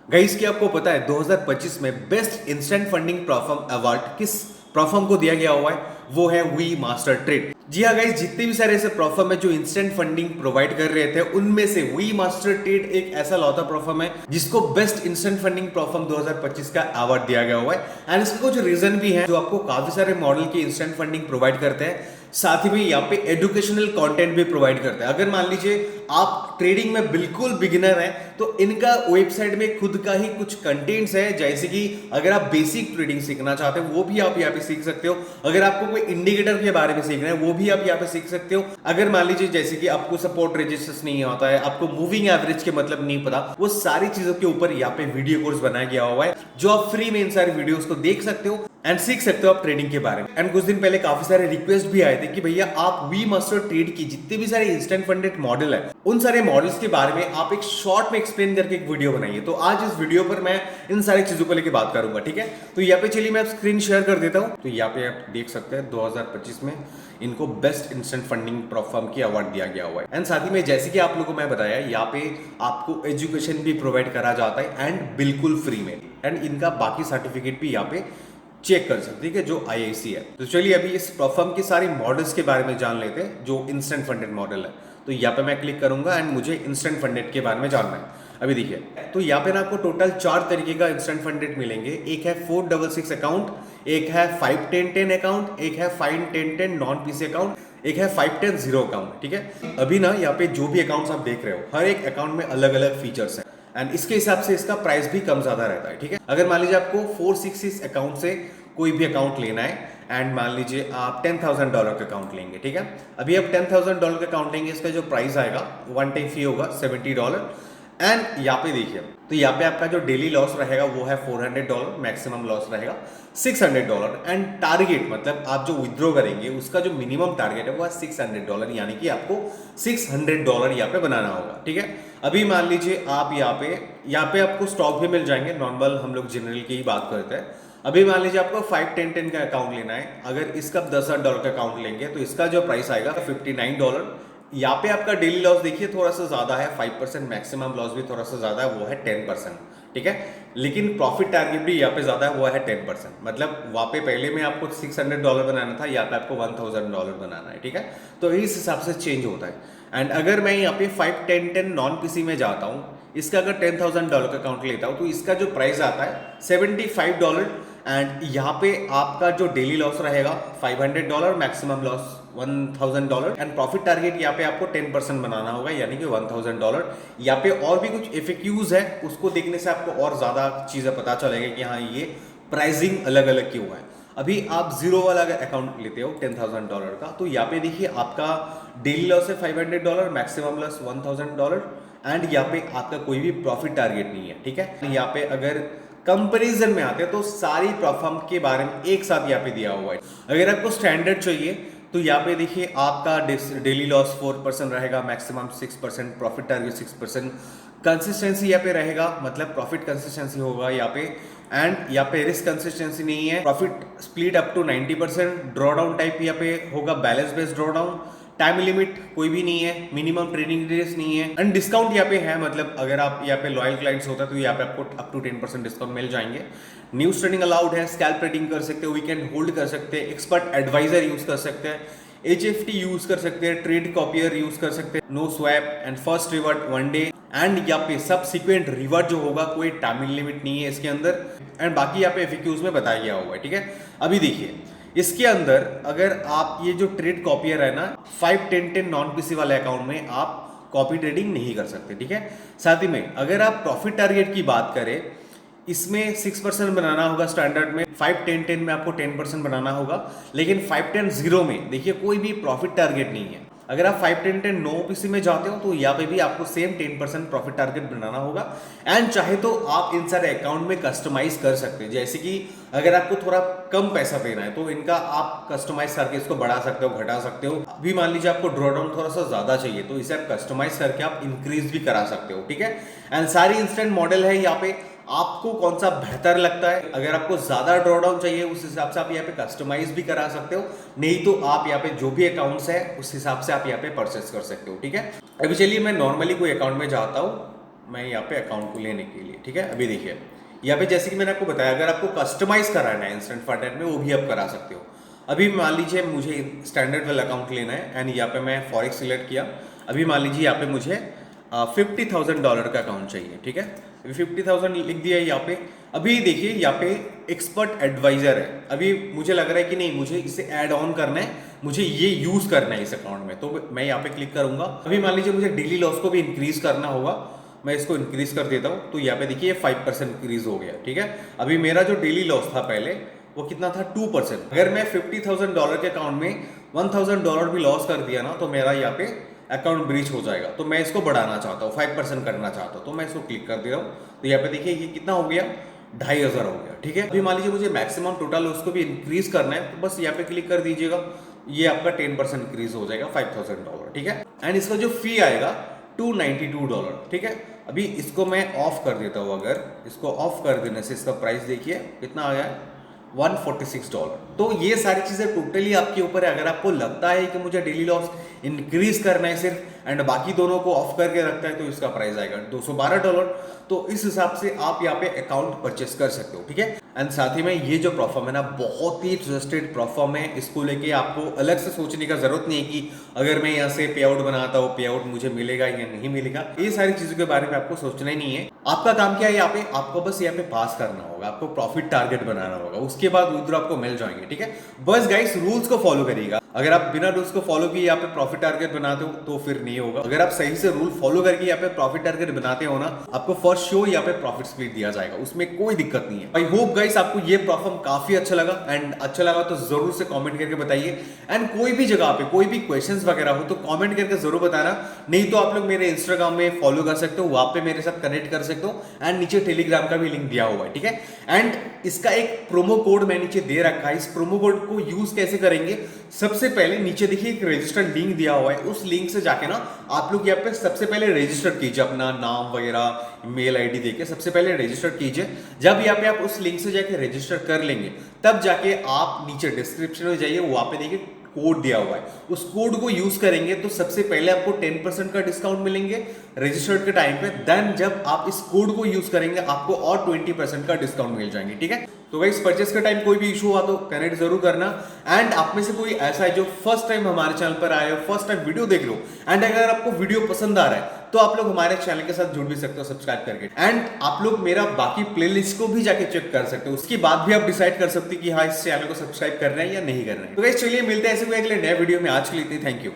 Guys की आपको पता है 2025 में best instant funding platform award किस प्लेटफॉर्म को दिया गया हुआ है? वो है वी मास्टर ट्रेड। जी हाँ गाइस, जितने भी सारे ऐसे प्लेटफॉर्म है जो इंस्टेंट फंडिंग प्रोवाइड कर रहे थे, उनमें से वी मास्टर ट्रेड एक ऐसा लौता प्लेटफॉर्म है जिसको बेस्ट इंस्टेंट फंडिंग प्लेटफॉर्म 2025 का अवार्ड दिया गया हुआ है। एंड इसके कुछ रीजन भी हैं जो आपको काफी सारे मॉडल की इंस्टेंट फंडिंग प्रोवाइड करते हैं, साथ ही में यहाँ पे एजुकेशनल कंटेंट भी प्रोवाइड करते हैं। अगर मान लीजिए आप ट्रेडिंग में बिल्कुल बिगिनर हैं तो इनका वेबसाइट में खुद का ही कुछ कंटेंट्स है, जैसे कि अगर आप बेसिक ट्रेडिंग सीखना चाहते हो वो भी आप यहाँ पे सीख सकते हो। अगर आपको कोई इंडिकेटर के बारे में सीखना है वो भी आप यहाँ पे सीख सकते हो। अगर मान लीजिए जैसे कि आपको सपोर्ट रजिस्टर्स नहीं आता है, आपको मूविंग एवरेज के मतलब नहीं पता, वो सारी चीजों के ऊपर यहाँ पे वीडियो कोर्स बनाया गया हुआ है जो आप फ्री में इन सारी वीडियोस को देख सकते हो एंड सीख सकते हो आप ट्रेडिंग के बारे में। एंड कुछ दिन पहले काफी सारे रिक्वेस्ट भी आए थे कि भैया आप वी मास्टर ट्रेड की जितने भी सारे इंस्टेंट फंडेड मॉडल है उन सारे मॉडल्स के बारे में आप एक शॉर्ट में एक्सप्लेन करके एक वीडियो बनाइए। तो आज इस वीडियो पर मैं इन सारी चीजों को लेकर बात करूंगा, ठीक है। तो यहाँ पे चलिए मैं स्क्रीन शेयर कर देता हूँ। तो यहाँ पे आप देख सकते हैं 2025 में इनको बेस्ट इंस्टेंट फंडिंग प्लेटफॉर्म की अवार्ड दिया गया हुआ है। एंड साथ ही में जैसे कि आप लोगों को मैं बताया, यहाँ पे आपको एजुकेशन भी प्रोवाइड करा जाता है एंड बिल्कुल फ्री में। एंड इनका बाकी सर्टिफिकेट भी यहाँ पे चेक कर सकते हैं कि जो आईआईसी है। तो चलिए अभी इस प्लेटफॉर्म की सारी मॉडल्स के बारे में जान लेते हैं जो इंस्टेंट फंडेड मॉडल है। तो यहाँ पे मैं क्लिक करूंगा एंड मुझे इंस्टेंट फंडेड के बारे में जानना है। अभी देखिए, तो यहाँ पे ना आपको टोटल 4 तरीके का इंस्टेंट फंडेड मिलेंगे। एक है 466 अकाउंट, एक है 51010 अकाउंट, एक है 51010 नॉन पीसी अकाउंट, एक है 510 अकाउंट, ठीक है। अभी ना यहाँ पे जो भी अकाउंट्स आप देख रहे हो हर एक अकाउंट में अलग अलग फीचर्स हैं एंड इसके हिसाब से इसका प्राइस भी कम ज्यादा रहता है, ठीक है। अगर मान लीजिए आपको 466 अकाउंट से कोई भी अकाउंट लेना है एंड मान लीजिए आप $10,000 का अकाउंट लेंगे, ठीक है। अभी आप $10,000 का अकाउंट लेंगे, इसका जो प्राइस आएगा वन टाइम फी होगा $70। एंड यहाँ पे देखिए, तो यहाँ पे आपका जो डेली लॉस रहेगा वो है $400, मैक्सिमम लॉस रहेगा $600। एंड टारगेट मतलब आप जो विड्रॉ करेंगे उसका जो मिनिमम टारगेट है वो है $600, यानी कि आपको $600 यहाँ पे बनाना होगा, ठीक है। अभी मान लीजिए आप यहाँ पे आपको स्टॉक भी मिल जाएंगे, नॉर्मल हम लोग जनरल की ही बात करते हैं। अभी मान लीजिए आपको 51010 का अकाउंट लेना है, अगर इसका $10,000 का अकाउंट लेंगे तो इसका जो प्राइस आएगा $59। यहाँ पे आपका डेली लॉस देखिए थोड़ा सा ज्यादा है 5%, मैक्सिमम लॉस भी थोड़ा सा ज्यादा है वो है 10%, ठीक है। लेकिन प्रॉफिट टारगेट भी यहाँ पे ज्यादा है वो है 10%। मतलब वहाँ पे पहले में आपको $600 बनाना था, यहाँ पे आपको $1,000 बनाना है, ठीक है। तो इस हिसाब से चेंज होता है। एंड अगर मैं यहाँ पे 51010 नॉन पीसी में जाता हूँ, इसका अगर $10,000 का अकाउंट लेता हूँ तो इसका जो प्राइस आता है $75। एंड यहाँ पे आपका जो डेली लॉस रहेगा $500, maximum loss $1,000 and profit target यहाँ पे आपको 10% बनाना होगा, यानी कि $1,000। यहाँ पे और भी कुछ एफएक्यूज है, उसको देखने से आपको और ज्यादा चीजें पता चलेगा कि हाँ ये प्राइसिंग अलग अलग क्यों है। अभी आप जीरो वाला अगर अकाउंट लेते हो $10,000 का, तो यहाँ पे देखिए आपका डेली लॉस है $500, मैक्सिमम लॉस $1,000 एंड यहाँ पे आपका कोई भी प्रॉफिट टारगेट नहीं है, ठीक है। यहाँ पे अगर कंपैरिजन में आते हैं तो सारी प्लेटफॉर्म के बारे में एक साथ यहाँ पे दिया हुआ है। अगर आपको स्टैंडर्ड चाहिए तो यहाँ पे देखिए आपका डेली लॉस 4% रहेगा, मैक्सिमम 6%, प्रॉफिट टारगेट 6%, कंसिस्टेंसी यहाँ पे रहेगा, मतलब प्रॉफिट कंसिस्टेंसी होगा यहाँ पे। एंड यहाँ पे रिस्क कंसिस्टेंसी नहीं है, profit split up to 90%, drawdown type यहाँ पे होगा, balance based drawdown, time limit कोई भी नहीं है, मिनिमम ट्रेडिंग डेज नहीं है एंड डिस्काउंट यहाँ पे है। मतलब अगर आप यहाँ पे लॉयल क्लाइंट्स होता है तो यहाँ पे आपको अप टू 10% डिस्काउंट मिल जाएंगे। न्यूज ट्रेडिंग अलाउड है, स्कैल्प ट्रेडिंग कर सकते हो, वीकेंड होल्ड कर सकते हैं, एक्सपर्ट एडवाइजर यूज कर सकते हैं, HFT यूज कर सकते हैं, ट्रेड कॉपियर यूज कर सकते हैं, no swap and first revert 1 day and यहाँ पे सबसिक्वेंट रिवर्ट जो होगा कोई टाइम लिमिट नहीं है इसके अंदर। एंड बाकी यहाँ पे FAQs में बताया गया हुआ है, ठीक है। अभी देखिए इसके अंदर अगर आप ये जो ट्रेड कॉपियर है ना 51010 नॉन पीसी वाले अकाउंट में आप कॉपी ट्रेडिंग नहीं कर सकते, ठीक है। साथ ही में अगर आप प्रॉफिट टारगेट की बात करें, इसमें 6% बनाना होगा स्टैंडर्ड में, 51010 में आपको 10% बनाना होगा, लेकिन 510 में देखिए कोई भी प्रॉफिट टारगेट नहीं है। अगर आप 51010 नो पीसी में जाते हो तो यहाँ पे भी आपको सेम 10% प्रॉफिट टारगेट बनाना होगा। एंड चाहे तो आप इन सारे अकाउंट में कस्टमाइज कर सकते हैं, जैसे कि अगर आपको थोड़ा कम पैसा देना है तो इनका आप कस्टमाइज करके इसको बढ़ा सकते हो, घटा सकते हो। अभी मान लीजिए आपको ड्रॉ डाउन थोड़ा सा ज्यादा चाहिए तो इसे आप कस्टमाइज करके आप इंक्रीज भी करा सकते हो, ठीक है। एंड सारी इंस्टेंट मॉडल है यहाँ पे, आपको कौन सा बेहतर लगता है। अगर आपको ज्यादा ड्रॉडाउन चाहिए उस हिसाब से आप यहाँ पे कस्टमाइज भी करा सकते हो, नहीं तो आप यहाँ पे जो भी अकाउंट्स है उस हिसाब से आप यहाँ पे परचेस कर सकते हो, ठीक है। अभी चलिए मैं नॉर्मली कोई अकाउंट में जाता हूँ मैं यहाँ पे अकाउंट को लेने के लिए, ठीक है। अभी देखिए यहाँ पे जैसे कि मैंने आपको बताया, अगर आपको कस्टमाइज कराना है इंस्टेंट फंड में, वो भी आप करा सकते हो। अभी मान लीजिए मुझे स्टैंडर्ड वाला अकाउंट लेना है एंड यहाँ पे मैं फॉरेक्स सिलेक्ट किया। अभी मान लीजिए यहाँ पे मुझे $50,000 का अकाउंट चाहिए, ठीक है। अभी 50,000 लिख दिया यहाँ पे। अभी देखिए यहाँ पे एक्सपर्ट एडवाइजर है। अभी मुझे लग रहा है कि नहीं, मुझे इसे ऐड ऑन करना है, मुझे ये यूज करना है इस अकाउंट में, तो मैं यहाँ पे क्लिक करूंगा। अभी मान लीजिए मुझे डेली लॉस को भी इंक्रीज करना होगा, मैं इसको इंक्रीज कर देता हूँ। तो यहाँ पे देखिए 5% इंक्रीज हो गया, ठीक है। अभी मेरा जो डेली लॉस था पहले वो कितना था, 2%। अगर मैं $50,000 के अकाउंट में $1,000 भी लॉस कर दिया ना, तो मेरा यहाँ पे अकाउंट ब्रीच हो जाएगा। तो मैं इसको बढ़ाना चाहता हूँ, 5% करना चाहता हूँ, तो मैं इसको क्लिक कर दे रहा हूँ। तो यहाँ पे देखिए ये कितना हो गया, 2,500 हो गया, ठीक है। अभी मान लीजिए मुझे मैक्सिमम टोटल उसको भी इंक्रीज करना है, तो बस यहाँ पे क्लिक कर दीजिएगा। ये आपका 10% इंक्रीज हो जाएगा, $5,000, ठीक है। एंड इसका जो फी आएगा $292, ठीक है। अभी इसको मैं ऑफ कर देता हूँ। अगर इसको ऑफ कर देने से इसका प्राइस देखिए कितना आ गया, $146। तो ये सारी चीजें टोटली आपके ऊपर है। अगर आपको लगता है कि मुझे डेली लॉस इंक्रीज करना है सिर्फ एंड बाकी दोनों को ऑफ करके रखता है, तो इसका प्राइस आएगा $212। तो इस हिसाब से आप यहाँ पे अकाउंट परचेस कर सकते हो, ठीक है। एंड साथ ही में ये जो प्लेटफॉर्म है ना, बहुत ही ट्रस्टेड प्लेटफॉर्म है। इसको लेके आपको अलग से सोचने का जरूरत नहीं है कि अगर मैं यहाँ से पे आउट बनाता हूँ, पे आउट मुझे मिलेगा या नहीं मिलेगा। ये सारी चीजों के बारे में आपको सोचना ही नहीं है। आपका काम क्या है यहाँ पे, आपको बस यहाँ पे पास करना होगा, आपको प्रॉफिट टारगेट बनाना होगा, उसके बाद उधर आपको मिल जाएंगे, ठीक है। बस गाइस रूल्स को फॉलो करिएगा। अगर आप बिना रूल्स को फॉलो किए यहाँ पे प्रॉफिट टारगेट बनाते हो तो फिर नहीं होगा। अगर आप सही से रूल फॉलो करके यहाँ पे प्रॉफिट टारगेट बनाते हो ना, आपको फर्स्ट शो यहाँ पे प्रॉफिट स्प्लिट दिया जाएगा, उसमें कोई दिक्कत नहीं है। आई होप गाइस आपको ये प्लेटफॉर्म काफी अच्छा लगा, एंड अच्छा लगा तो जरूर से कमेंट करके बताइए। एंड कोई भी जगह पे कोई भी क्वेश्चंस वगैरह हो तो कमेंट करके जरूर बताना। नहीं तो आप लोग मेरे इंस्टाग्राम में फॉलो कर सकते हो, वहां पे मेरे साथ कनेक्ट कर सकते हो। एंड नीचे टेलीग्राम का भी लिंक दिया हुआ है, ठीक है। एंड इसका एक प्रोमो कोड मैं नीचे दे रखा है। इस प्रोमो कोड को यूज कैसे करेंगे, सबसे पहले नीचे देखिए एक रजिस्टर्ड लिंक दिया हुआ है। उस लिंक से जाके ना आप लोग यहाँ पे सबसे पहले रजिस्टर कीजिए, अपना नाम वगैरह मेल आईडी देके सबसे पहले रजिस्टर कीजिए। जब यहाँ पे आप उस लिंक से जाके रजिस्टर कर लेंगे, तब जाके आप नीचे डिस्क्रिप्शन में जाइए, वहां पे देखिए कोड दिया हुआ है। उस कोड को यूज करेंगे तो सबसे पहले आपको 10% का डिस्काउंट मिलेंगे रजिस्टर्ड के टाइम पे। देन जब आप इस कोड को यूज करेंगे आपको और 20% का डिस्काउंट मिल जाएंगे, ठीक है। तो गाइस परचेस के टाइम कोई भी इशू हुआ तो कनेक्ट जरूर करना। एंड आप में से कोई ऐसा है जो फर्स्ट टाइम हमारे चैनल पर आए हो, फर्स्ट टाइम वीडियो देख लो, एंड अगर आपको वीडियो पसंद आ रहा है तो आप लोग हमारे चैनल के साथ जुड़ भी सकते हो सब्सक्राइब करके। एंड आप लोग मेरा बाकी प्लेलिस्ट को भी जाके चेक कर सकते हो, उसके बाद भी आप डिसाइड कर सकते हो कि हाँ इस चैनल को सब्सक्राइब करना है या नहीं करना है। तो गाइस चलिए मिलते हैं ऐसे कोई अगले नए वीडियो में। आज के लिए इतनी, थैंक यू।